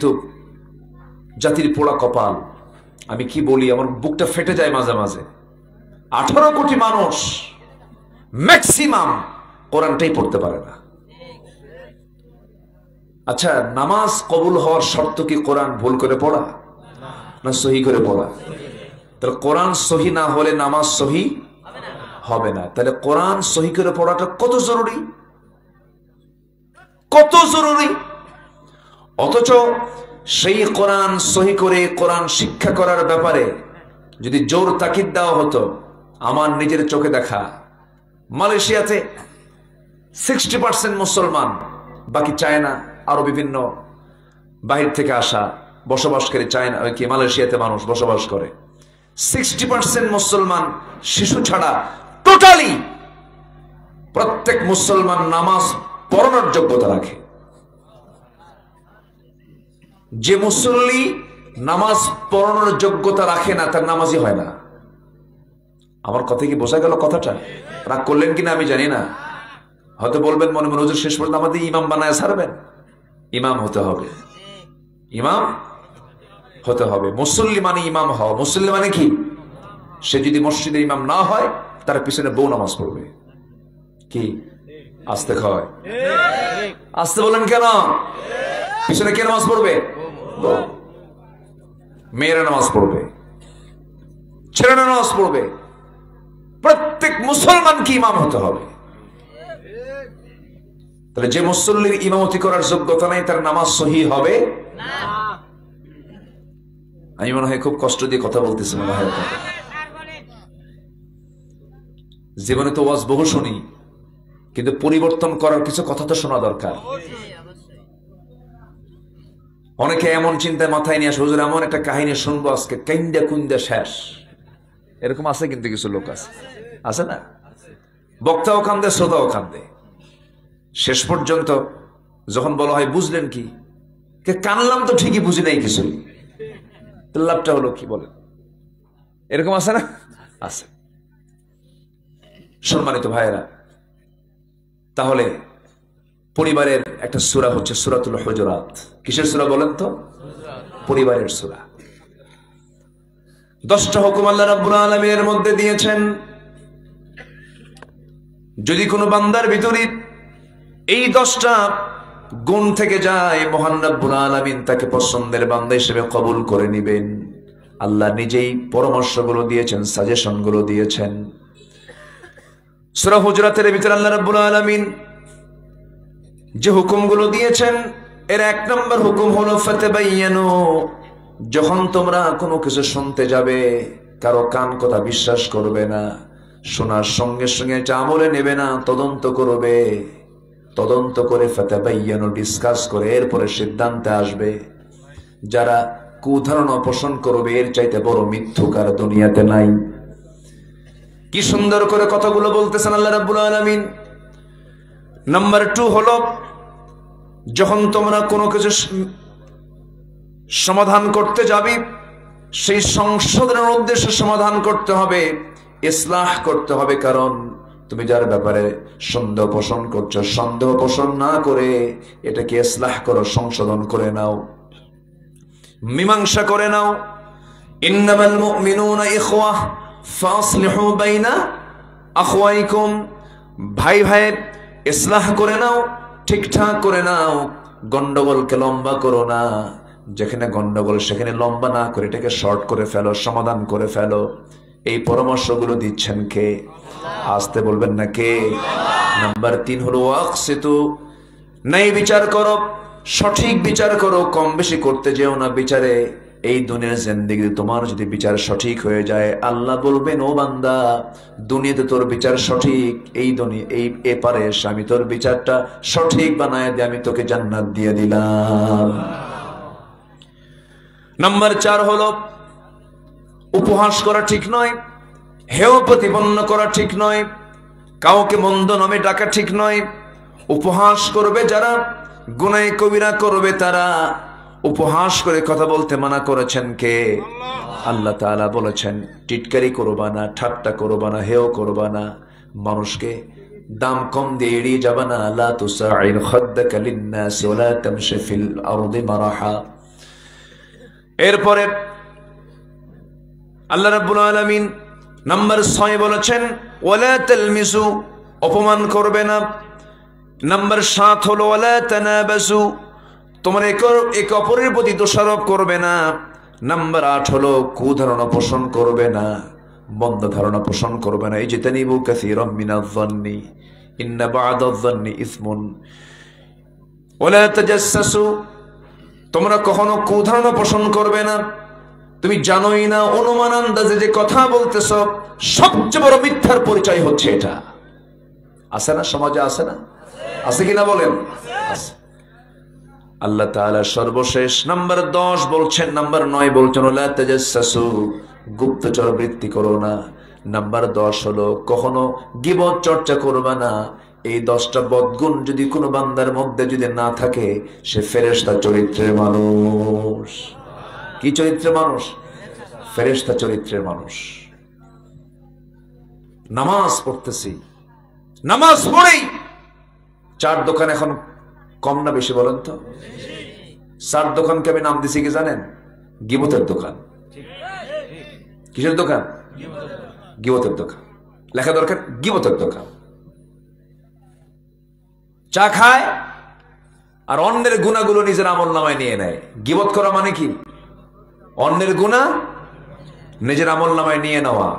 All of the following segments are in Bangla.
কিন্তু জাতির পোড়া কপাল, আমি কি বলি, আমার বুকটা ফেটে যায় মাঝে মাঝে। 18 কোটি মানুষ ম্যাক্সিমাম কোরআনটাই পড়তে পারে না। আচ্ছা, নামাজ কবুল হওয়ার শর্ত কি কোরআন ভুল করে পড়া না সহি করে পড়া? তাহলে কোরআন সহি না হলে নামাজ সহি হবে না। তাহলে কোরআন সহি করে পড়াটা কত জরুরি, কত জরুরি। অথচ সেই কোরআন সহি করে কোরআন শিক্ষা করার ব্যাপারে যদি জোর তাকিদ দেওয়া হতো, আমার নিজের চোখে দেখা মালয়েশিয়াতে 60% মুসলমান, বাকি চায়না আরো বিভিন্ন বাহির থেকে আসা বসবাসকারী চায়না কি মালয়েশিয়াতে মানুষ বসবাস করে। 60% মুসলমান শিশু ছাড়া টোটালি প্রত্যেক মুসলমান নামাজ পড়ানোর যোগ্যতা রাখে। যে মুসল্লি নামাজ পড়ানোর যোগ্যতা রাখে না তার নামাজই হয় না। আমার কথা কি বোঝা গেল? কথাটা রাগ করলেন কিনা আমি জানি না। হয়তো বলবেন মনে মনে, হুজুর শেষ পর্যন্ত আমাদের ইমাম বানায় ছাড়বেন। ইমাম হতে হবে, ইমাম হতে হবে। মুসল্লি মানে ইমাম হওয়া। মুসল্লি মানে কি? সে যদি মসজিদে ইমাম না হয় তার পিছনে বউ নামাজ পড়বে। কি আসতে হয়? আসতে বলেন কেন? পিছনে কে নামাজ পড়বে? মেয়েরা নামাজ পড়বে, ছেলেরা নামাজ পড়বে। প্রত্যেক মুসলমানকে ইমাম হতে হবে। তাহলে যে মুসল্লির ইমামতি করার যোগ্যতা নাই তার নামাজ সহি হবে না। আমি মনে হয় খুব কষ্ট দিয়ে কথা বলতেছি মনে হয়। জীবনে তো ওয়াজ বহু শুনি, কিন্তু পরিবর্তন করার কিছু কথা তো শোনা দরকার। অনেকে এমন চিন্তায় মাথায় নিয়ে আসে, হুজুর এমন একটা কাহিনী শুনবো আজকে কাইন্দা কুন্দা শেষ। এরকম আছে কিন্তু কিছু লোক আছে না, বক্তাও কান্দে শ্রোতাও কান্দে। শেষ পর্যন্ত যখন বলা হয় বুঝলেন কি, কানলাম তো ঠিকই, বুঝি নাই কিছু, লাভটা হলো কি বলেন? এরকম আছে না? আছে। সম্মানিত ভাইয়েরা, তাহলে পরিবারের একটা সূরা হচ্ছে সূরাতুল হুজুরাত। কিসের সূরা বলেন তো? পরিবারের সূরা। 10টা হুকুম আল্লাহ রাব্বুল আলামিনের মধ্যে দিয়েছেন। যদি কোনো বান্দার ভিতরে এই 10টা গুণ থেকে যায়, মহান রব্বুল আলামিন তাকে পছন্দের বান্দা হিসেবে কবুল করে নেবেন। আল্লাহ নিজেই পরামর্শগুলো দিয়েছেন, সাজেশনগুলো দিয়েছেন। সূরা হুজুরাতের ভিতরে আল্লাহ রাব্বুল আলামিন যে হুকুমগুলো দিয়েছেন, এর 1 নম্বর হুকুম হলো ফাতাবায়ানু। যখন তোমরা কোনো কিছু শুনতে যাবে, কারো কান কথা বিশ্বাস করবে না, শোনার সঙ্গে সঙ্গে এটা আমলে নেবে না, তদন্ত করবে। তদন্ত করে ফাতাবায়ানু, ডিসকাস করে এরপরে সিদ্ধান্তে আসবে। যারা কুধারণা পোষণ করবে, এর চাইতে বড় মিথ্যুকার দুনিয়াতে নাই। কি সুন্দর করে কথাগুলো বলতেছেন আল্লাহ রাব্বুল আলামিন। নাম্বার 2 হলো, যখন তোমরা কোনো কিছু সমাধান করতে যাবে, সেই সংশোধনের উদ্দেশ্যে সমাধান করতে হবে, ইসলাহ করতে হবে। কারণ তুমি যার ব্যাপারে সন্দেহ পোষণ করছো, সন্দেহ পোষণ না করে এটাকে ইসলাহ করো, সংশোধন করে নাও, মীমাংসা করে নাও। ইন্নামাল মুমিনুনা ইখওয়াহ ফাসলিহু বাইনা আখওয়াইকুম। ভাই ভাই ইসলাহ করে নাও, ঠিকঠাক করে নাও, গন্ডগোলকে লম্বা করো না। যেখানে গন্ডগোল সেখানে লম্বা না করে এটাকে শর্ট করে ফেলো, সমাধান করে ফেলো। এই পরামর্শগুলো দিচ্ছেন কে? আসতে বলবেন না কে? নাম্বার 3 হলো ওয়াকসিতু। নাই বিচার করো, সঠিক বিচার করো, কম বেশি করতে যেও না বিচারে। এই দুনিয়ার জিন্দেগি তোমার যদি বিচার সঠিক হয়ে যায়, আল্লাহ বলবেন ও বান্দা, দুনিয়াতে তোর বিচার সঠিক, এই দুনিয়া এই এপারে আমি তোর বিচারটা সঠিক বানায় দিয়ে আমি তোকে জান্নাত দিয়ে দিলাম। নাম্বার 4 হলো উপহাস করা ঠিক নয়, হেয় প্রতিপন্ন করা ঠিক নয়, কাউকে মন্দ নামে ডাকা ঠিক নয়। উপহাস করবে যারা, গুনাহ কবিরা করবে তারা। উপহাস করে কথা বলতে মানা করেছেন কে? আল্লাহ তাআলা বলেছেন টিটকারি করবা না, ঠাট্টা করবা না, হেয় করবা না, মানুষকে দাম কম দিয়ে এড়িয়ে যাবা না। লা তুসাইর খাদ্দাকা লিন্নাস ওয়া লা তামশি ফিল আরদি মারাহা। এরপরে আল্লাহ রাব্বুল আলামিন নাম্বার 6 বলেছেন ওয়ালা তালমিসু, অপমান করবে না। নাম্বার 7 হলো ওয়ালা তানাবাসু, তোমরা একে অপরের প্রতি দোষারোপ করবে না। নাম্বার 8 হলো কুধারণা পোষণ করবে না, বন্ধ ধারণা পোষণ করবে না। ইজতানিবু কাসীরাম মিনাজ-যন্নি ইন্না বা'দায-যন্নি ইসমুন ওয়ালা তাজাসসু, তোমরা কখনো কুধারণা পোষণ করবে না। তুমি জানোই না, অনুমান আন্দাজে যে কথা বলতেছ সবচেয়ে বড় মিথ্যার পরিচয় হচ্ছে এটা। আছে না সমাজে? আছে না? আছে কিনা বলেন? আছে। আল্লাহ তাআলা সর্বশেষ নাম্বার 10 বলছেন, নাম্বার 9 বলছেন ওয়ালা তাজাসসু, গুপ্তচর বৃত্তি করো না। নাম্বার 10 হলো কখনো গীবত চর্চা করবে না। এই 10টা বদগুণ যদি কোনো বান্দার মধ্যে যদি না থাকে, সে ফেরেশতা চরিত্রের মানুষ। কি চরিত্রের মানুষ? ফেরেশতা চরিত্রের মানুষ। নামাজ পড়তেছি, নামাজ পড়েই চার দোকান এখন কম না বেশি বলেন তো? চার দোকানকে আমি নাম দিছি কি জানেন? গীবতের দোকান। কিসের দোকান? গীবতের দোকান। লেখা দরকার গীবতের দোকান। চা খায় আর অন্যের গুণাগুলো নিজের আমলনামায় নিয়ে নেয়। গীবত করা মানে কি? অন্যের গুনাহ নিজের আমলনামায় নিয়ে নেওয়া।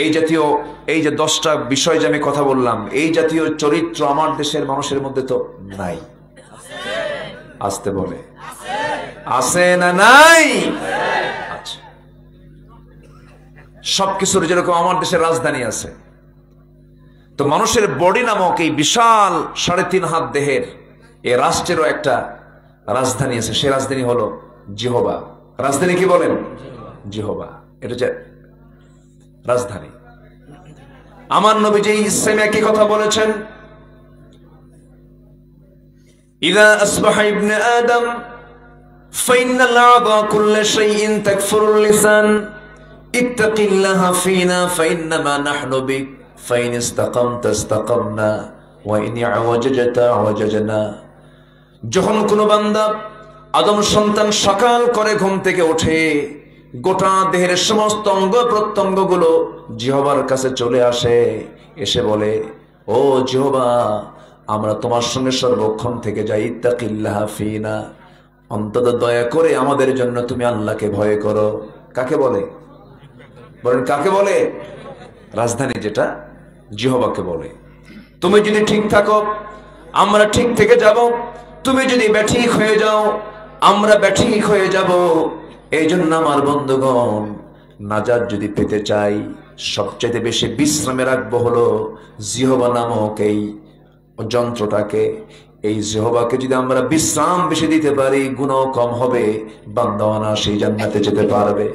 এই জাতীয় এই যে 10টা বিষয় যে আমি কথা বললাম, এই জাতীয় চরিত্র আমার দেশের মানুষের মধ্যে তো নাই। আসতে বলে আছে না নাই? আচ্ছা, সবকিছুর যেরকম আমার দেশের রাজধানী আছে, তো মানুষের বডি নামক এই বিশাল 3.5 হাত দেহের এই রাষ্ট্রেরও একটা রাজধানী আছে। সে রাজধানী হলো জিহবা। রাজধানী কি বলেন? জিহবা। এটা যে রাজধানী। আমার নবীজি ইসলামে কি কথা বলেছেন? ইযা আসবাহা ইবনে আদম ফাইন্নাল আ'দা কুল্লা শাইইন তাকফুরুল লিসান ইত্তাকিল্লাহা ফীনা ফাইন্নামা নাহনু বিক ফাইন ইসতাকামতা ইসতাকামনা ওয়া ইন আওয়াজাজতা আওয়াজাজনা। যখন কোনো বান্দা আদম সন্তান সকাল করে ঘুম থেকে ওঠে, গোটা দেহের সমস্ত অঙ্গ প্রত্যঙ্গ গুলো জিহবার কাছে চলে আসে, এসে বলে, ও জিহবা, আমরা তোমার সঙ্গে সর্বক্ষণ থেকে যাই। ইত্তাকিল্লাহ ফিনা, অন্তত দয়া করে আমাদের জন্য তুমি আল্লাহকে ভয় করো। কাকে বলে? বলেন কাকে বলে? রাজধানী যেটা, জিহবাকে বলে। তুমি যদি ঠিক থাকো আমরা ঠিক থেকে যাব, তুমি যদি ব্যাঠিক হয়ে যাও আমরা ব্যাঠিক হয়ে যাব। এই জন্য আমার বন্ধুগণ, নাজাত যদি পেতে চাই সবচেয়ে বেশি বিশ্রামে রাখবো হলো জিহবা নামক এই যন্ত্রটাকে। এই জিহবাকে যদি আমরা বিশ্রাম বেশি দিতে পারি, গুনাহ কম হবে, বান্দাওয়ানা সেই জান্নাতে যেতে পারবে।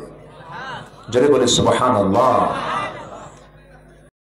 জোরে বলে সুবহানাল্লাহ।